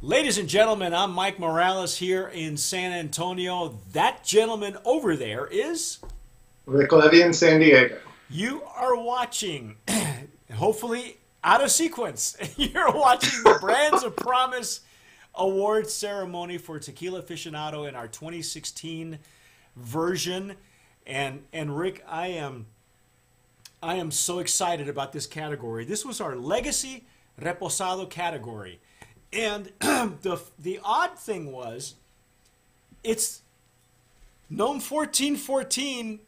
Ladies and gentlemen, I'm Mike Morales here in San Antonio. That gentleman over there is... Rick Levy in San Diego. You are watching, hopefully out of sequence, you're watching the Brands of Promise Award ceremony for Tequila Aficionado in our 2016 version. And Rick, I am so excited about this category. This was our Legacy Reposado category. And the odd thing was, it's Gnome 1414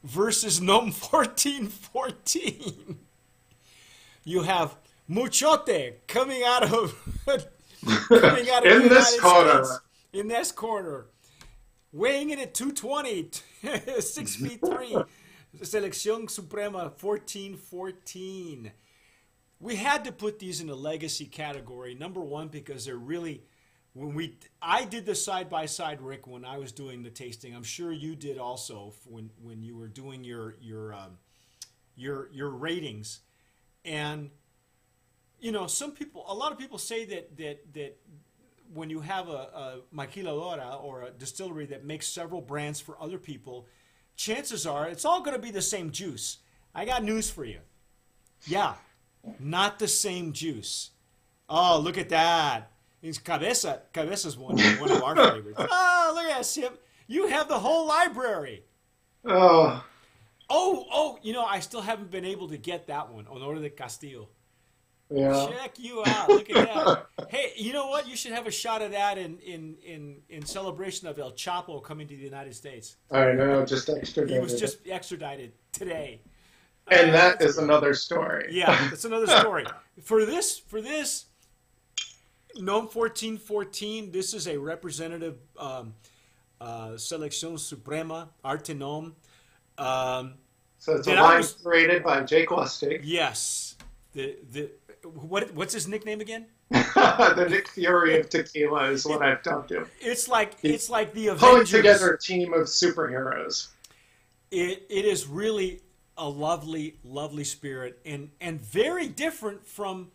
versus Gnome 1414. You have Muchote coming out of in this corner. States, in this corner, weighing in at 220, 6 feet 3. Selección Suprema 1414. We had to put these in the legacy category. Number one, because they're really, I did the side by side, Rick, when I was doing the tasting. I'm sure you did also when you were doing your ratings. And you know, a lot of people say that when you have a maquiladora or a distillery that makes several brands for other people, chances are it's all going to be the same juice. I got news for you. Yeah. Not the same juice. Oh, look at that. It's Cabeza. Cabeza's one of our favorites. Oh, look at that, you have the whole library. Oh. Oh, you know, I still haven't been able to get that one, Honor de Castillo. Yeah. Check you out. Look at that. Hey, you know what? You should have a shot of that in celebration of El Chapo coming to the United States. I know, just extradited. He was just extradited today. And that is another story. Yeah, that's another story. For this Gnome 1414, this is a representative Selección Suprema, Arte Gnome. So it's a line created by Jake Lustig. Yes. What's his nickname again? The Nick Fury of tequila is what I've dubbed him. It's like the Avengers. Pulling together a team of superheroes. It is really a lovely, lovely spirit, and very different from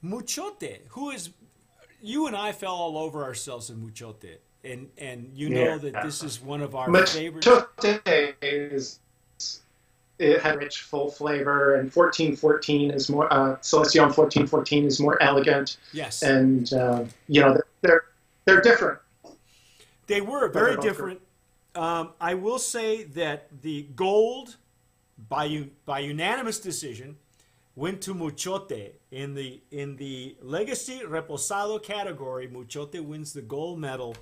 Muchote, who is, you and I fell all over ourselves in Muchote, and you know that this is one of our favorites. Muchote it had rich, full flavor, and 1414 is more, Selección 1414 is more elegant. Yes. And, you know, they're different. They were very different. I will say that the gold, by unanimous decision, went to Muchote in the Legacy Reposado category. Muchote wins the gold medal,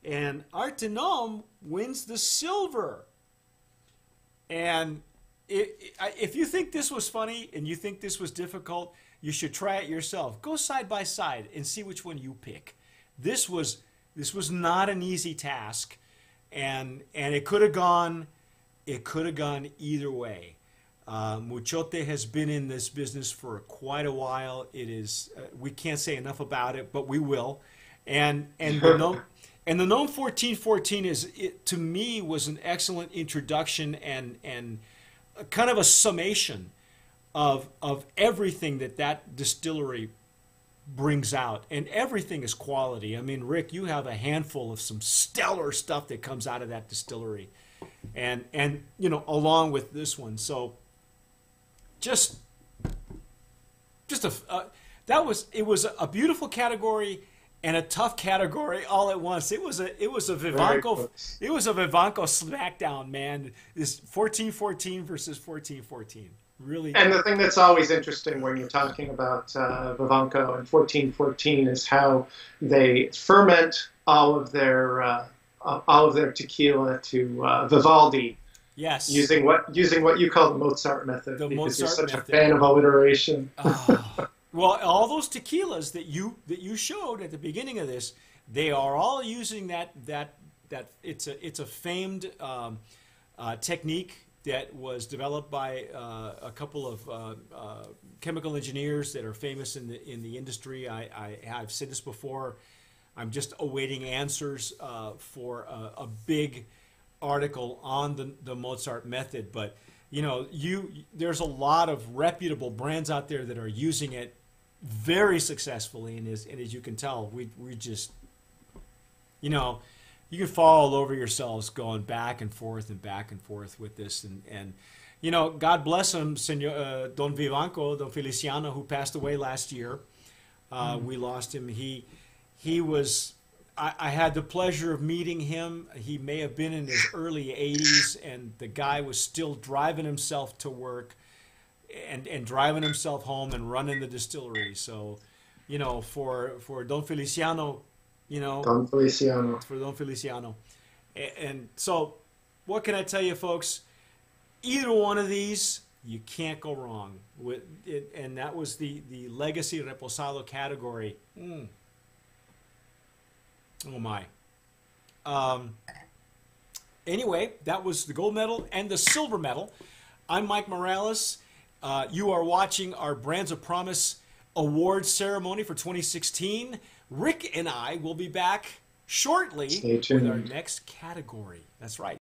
and Arte Gnome wins the silver. And if you think this was funny and you think this was difficult, you should try it yourself. Go side by side and see which one you pick. This was not an easy task, and it could have gone. It could have gone either way. Muchote has been in this business for quite a while. It is we can't say enough about it, but we will. And the Gnome 1414 to me was an excellent introduction and kind of a summation of everything that distillery brings out, and everything is quality. I mean, Rick, you have a handful of some stellar stuff that comes out of that distillery. And you know, along with this one, so it was a beautiful category and a tough category all at once. It was a Vivanco smackdown, man. This 1414 versus 1414, really. And the thing that's always interesting when you're talking about Vivanco and 1414 is how they ferment all of their tequila to Vivaldi. Yes. Using what you call the Mozart method. The because Mozart you're such method. a fan of alliteration. Well, all those tequilas that you showed at the beginning of this, they are all using that it's a famed technique that was developed by a couple of chemical engineers that are famous in the industry. I've said this before. I'm just awaiting answers for a big article on the Mozart method, but you know, there's a lot of reputable brands out there that are using it very successfully, and as you can tell, we just, you know, you can fall all over yourselves going back and forth with this, and you know, God bless him, Senor Don Vivanco, Don Feliciano, who passed away last year. We lost him. He was. I had the pleasure of meeting him. He may have been in his early 80s, and the guy was still driving himself to work and driving himself home and running the distillery. So, you know, for Don Feliciano, you know, for Don Feliciano. And so, what can I tell you, folks? Either one of these, you can't go wrong with it. And that was the Legacy Reposado category. Oh my. Anyway, that was the gold medal and the silver medal. I'm Mike Morales. You are watching our Brands of Promise Awards ceremony for 2016. Rick and I will be back shortly with our next category. That's right.